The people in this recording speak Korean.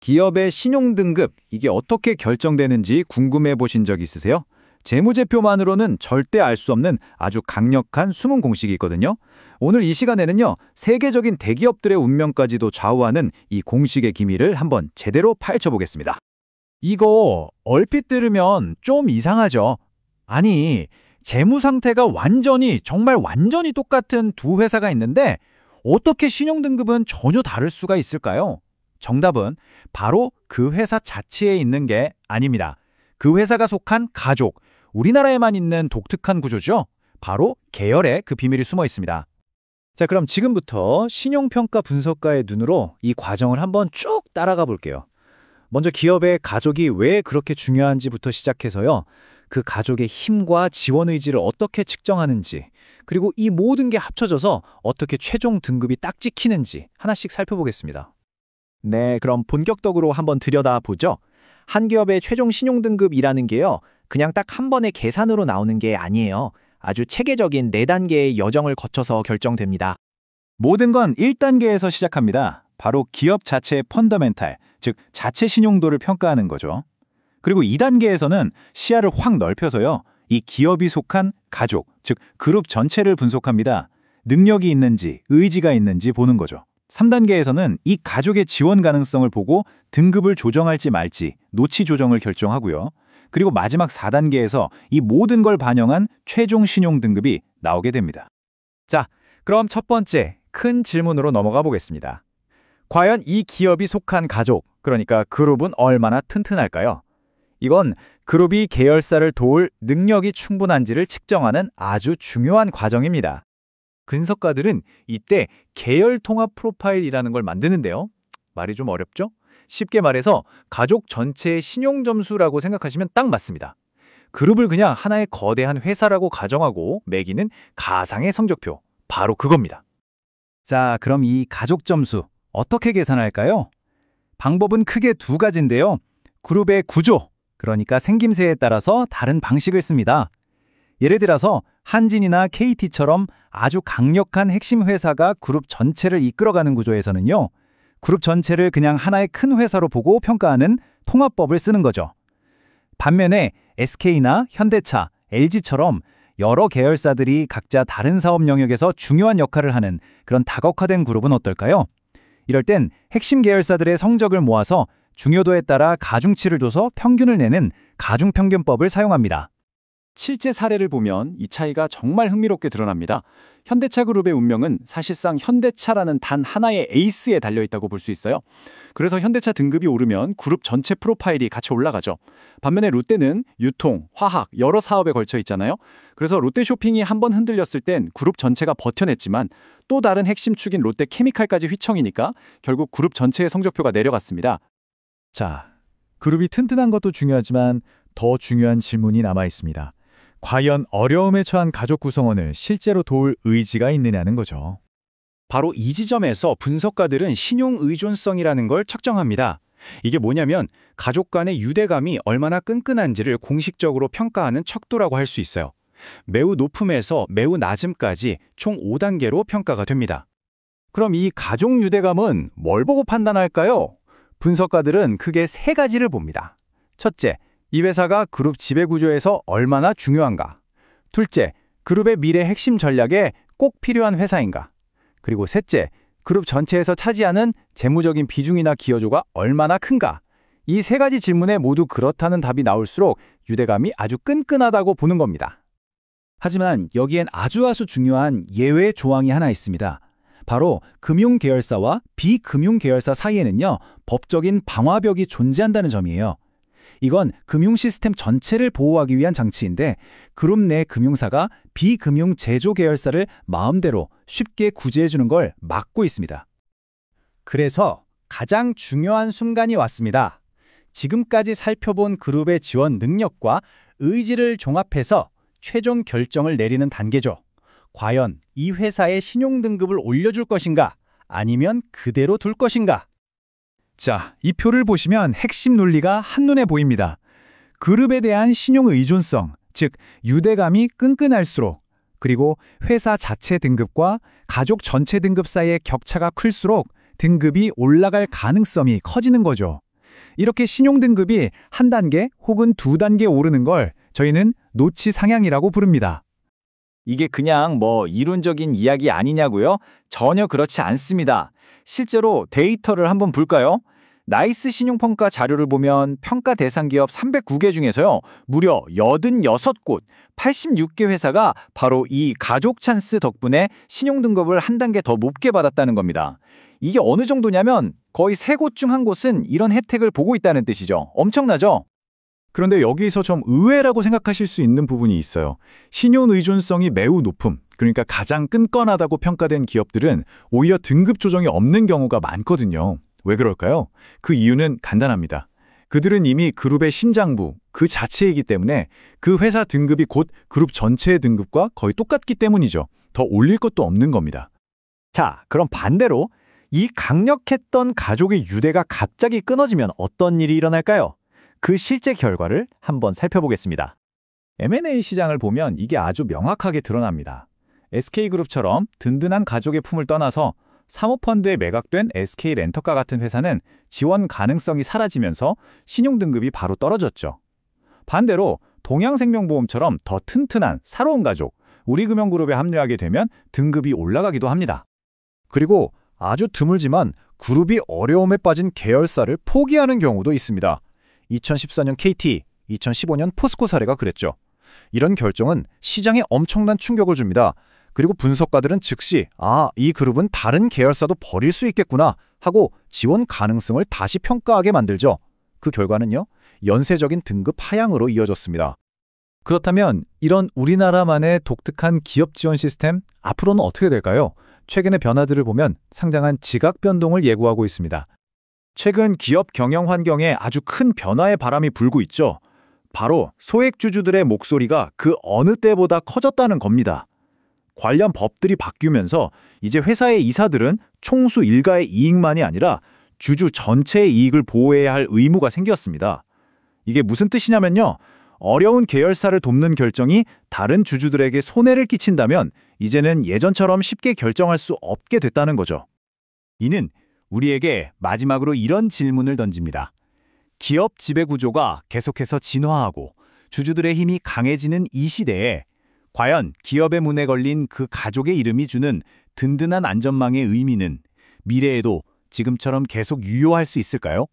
기업의 신용등급, 이게 어떻게 결정되는지 궁금해 보신 적 있으세요? 재무제표만으로는 절대 알 수 없는 아주 강력한 숨은 공식이 있거든요. 오늘 이 시간에는요, 세계적인 대기업들의 운명까지도 좌우하는 이 공식의 기밀을 한번 제대로 파헤쳐보겠습니다. 이거 얼핏 들으면 좀 이상하죠? 아니, 재무 상태가 정말 완전히 똑같은 두 회사가 있는데 어떻게 신용등급은 전혀 다를 수가 있을까요? 정답은 바로 그 회사 자체에 있는 게 아닙니다. 그 회사가 속한 가족, 우리나라에만 있는 독특한 구조죠. 바로 계열에 그 비밀이 숨어 있습니다. 자, 그럼 지금부터 신용평가 분석가의 눈으로 이 과정을 한번 쭉 따라가 볼게요. 먼저 기업의 가족이 왜 그렇게 중요한지부터 시작해서요. 그 가족의 힘과 지원 의지를 어떻게 측정하는지, 그리고 이 모든 게 합쳐져서 어떻게 최종 등급이 딱 찍히는지 하나씩 살펴보겠습니다. 네, 그럼 본격적으로 한번 들여다보죠. 한 기업의 최종 신용등급이라는 게요, 그냥 딱 한 번의 계산으로 나오는 게 아니에요. 아주 체계적인 4단계의 여정을 거쳐서 결정됩니다. 모든 건 1단계에서 시작합니다. 바로 기업 자체의 펀더멘탈, 즉 자체 신용도를 평가하는 거죠. 그리고 2단계에서는 시야를 확 넓혀서요, 이 기업이 속한 가족, 즉 그룹 전체를 분석합니다. 능력이 있는지, 의지가 있는지 보는 거죠. 3단계에서는 이 가족의 지원 가능성을 보고 등급을 조정할지 말지 노치 조정을 결정하고요. 그리고 마지막 4단계에서 이 모든 걸 반영한 최종 신용 등급이 나오게 됩니다. 자, 그럼 첫 번째 큰 질문으로 넘어가 보겠습니다. 과연 이 기업이 속한 가족, 그러니까 그룹은 얼마나 튼튼할까요? 이건 그룹이 계열사를 도울 능력이 충분한지를 측정하는 아주 중요한 과정입니다. 분석가들은 이때 계열 통합 프로파일이라는 걸 만드는데요. 말이 좀 어렵죠? 쉽게 말해서 가족 전체의 신용 점수라고 생각하시면 딱 맞습니다. 그룹을 그냥 하나의 거대한 회사라고 가정하고 매기는 가상의 성적표, 바로 그겁니다. 자, 그럼 이 가족 점수 어떻게 계산할까요? 방법은 크게 두 가지인데요. 그룹의 구조, 그러니까 생김새에 따라서 다른 방식을 씁니다. 예를 들어서 한진이나 KT처럼 아주 강력한 핵심 회사가 그룹 전체를 이끌어가는 구조에서는요, 그룹 전체를 그냥 하나의 큰 회사로 보고 평가하는 통합법을 쓰는 거죠. 반면에 SK나 현대차, LG처럼 여러 계열사들이 각자 다른 사업 영역에서 중요한 역할을 하는 그런 다각화된 그룹은 어떨까요? 이럴 땐 핵심 계열사들의 성적을 모아서 중요도에 따라 가중치를 줘서 평균을 내는 가중평균법을 사용합니다. 실제 사례를 보면 이 차이가 정말 흥미롭게 드러납니다. 현대차 그룹의 운명은 사실상 현대차라는 단 하나의 에이스에 달려있다고 볼 수 있어요. 그래서 현대차 등급이 오르면 그룹 전체 프로파일이 같이 올라가죠. 반면에 롯데는 유통, 화학, 여러 사업에 걸쳐 있잖아요. 그래서 롯데쇼핑이 한번 흔들렸을 땐 그룹 전체가 버텨냈지만 또 다른 핵심 축인 롯데케미칼까지 휘청이니까 결국 그룹 전체의 성적표가 내려갔습니다. 자, 그룹이 튼튼한 것도 중요하지만 더 중요한 질문이 남아 있습니다. 과연 어려움에 처한 가족 구성원을 실제로 도울 의지가 있느냐는 거죠. 바로 이 지점에서 분석가들은 신용 의존성이라는 걸 측정합니다. 이게 뭐냐면 가족 간의 유대감이 얼마나 끈끈한지를 공식적으로 평가하는 척도라고 할 수 있어요. 매우 높음에서 매우 낮음까지 총 5단계로 평가가 됩니다. 그럼 이 가족 유대감은 뭘 보고 판단할까요? 분석가들은 크게 3가지를 봅니다. 첫째, 이 회사가 그룹 지배구조에서 얼마나 중요한가? 둘째, 그룹의 미래 핵심 전략에 꼭 필요한 회사인가? 그리고 셋째, 그룹 전체에서 차지하는 재무적인 비중이나 기여도가 얼마나 큰가? 이 3가지 질문에 모두 그렇다는 답이 나올수록 유대감이 아주 끈끈하다고 보는 겁니다. 하지만 여기엔 아주 중요한 예외 조항이 하나 있습니다. 바로 금융계열사와 비금융계열사 사이에는요, 법적인 방화벽이 존재한다는 점이에요. 이건 금융 시스템 전체를 보호하기 위한 장치인데 그룹 내 금융사가 비금융 제조 계열사를 마음대로 쉽게 구제해주는 걸 막고 있습니다. 그래서 가장 중요한 순간이 왔습니다. 지금까지 살펴본 그룹의 지원 능력과 의지를 종합해서 최종 결정을 내리는 단계죠. 과연 이 회사의 신용등급을 올려줄 것인가? 아니면 그대로 둘 것인가? 자, 이 표를 보시면 핵심 논리가 한눈에 보입니다. 그룹에 대한 신용 의존성, 즉 유대감이 끈끈할수록, 그리고 회사 자체 등급과 가족 전체 등급 사이의 격차가 클수록 등급이 올라갈 가능성이 커지는 거죠. 이렇게 신용등급이 한 단계 혹은 두 단계 오르는 걸 저희는 노치 상향이라고 부릅니다. 이게 그냥 이론적인 이야기 아니냐고요? 전혀 그렇지 않습니다. 실제로 데이터를 한번 볼까요? 나이스 신용평가 자료를 보면 평가 대상 기업 309개 중에서요, 무려 86곳, 86개 회사가 바로 이 가족 찬스 덕분에 신용등급을 한 단계 더 높게 받았다는 겁니다. 이게 어느 정도냐면 거의 3곳 중 한 곳은 이런 혜택을 보고 있다는 뜻이죠. 엄청나죠? 그런데 여기서 좀 의외라고 생각하실 수 있는 부분이 있어요. 신용 의존성이 매우 높음, 그러니까 가장 끈끈하다고 평가된 기업들은 오히려 등급 조정이 없는 경우가 많거든요. 왜 그럴까요? 그 이유는 간단합니다. 그들은 이미 그룹의 신장부, 그 자체이기 때문에 그 회사 등급이 곧 그룹 전체의 등급과 거의 똑같기 때문이죠. 더 올릴 것도 없는 겁니다. 자, 그럼 반대로 이 강력했던 가족의 유대가 갑자기 끊어지면 어떤 일이 일어날까요? 그 실제 결과를 한번 살펴보겠습니다. M&A 시장을 보면 이게 아주 명확하게 드러납니다. SK그룹처럼 든든한 가족의 품을 떠나서 사모펀드에 매각된 SK렌터카 같은 회사는 지원 가능성이 사라지면서 신용등급이 바로 떨어졌죠. 반대로 동양생명보험처럼 더 튼튼한 사로운 가족, 우리금융그룹에 합류하게 되면 등급이 올라가기도 합니다. 그리고 아주 드물지만 그룹이 어려움에 빠진 계열사를 포기하는 경우도 있습니다. 2014년 KT, 2015년 포스코 사례가 그랬죠. 이런 결정은 시장에 엄청난 충격을 줍니다. 그리고 분석가들은 즉시 이 그룹은 다른 계열사도 버릴 수 있겠구나 하고 지원 가능성을 다시 평가하게 만들죠. 그 결과는요, 연쇄적인 등급 하향으로 이어졌습니다. 그렇다면 이런 우리나라만의 독특한 기업 지원 시스템, 앞으로는 어떻게 될까요? 최근의 변화들을 보면 상당한 지각 변동을 예고하고 있습니다. 최근 기업 경영 환경에 아주 큰 변화의 바람이 불고 있죠. 바로 소액주주들의 목소리가 그 어느 때보다 커졌다는 겁니다. 관련 법들이 바뀌면서 이제 회사의 이사들은 총수 일가의 이익만이 아니라 주주 전체의 이익을 보호해야 할 의무가 생겼습니다. 이게 무슨 뜻이냐면요, 어려운 계열사를 돕는 결정이 다른 주주들에게 손해를 끼친다면 이제는 예전처럼 쉽게 결정할 수 없게 됐다는 거죠. 이는 우리에게 마지막으로 이런 질문을 던집니다. 기업 지배구조가 계속해서 진화하고 주주들의 힘이 강해지는 이 시대에 과연 기업의 문에 걸린 그 가족의 이름이 주는 든든한 안전망의 의미는 미래에도 지금처럼 계속 유효할 수 있을까요?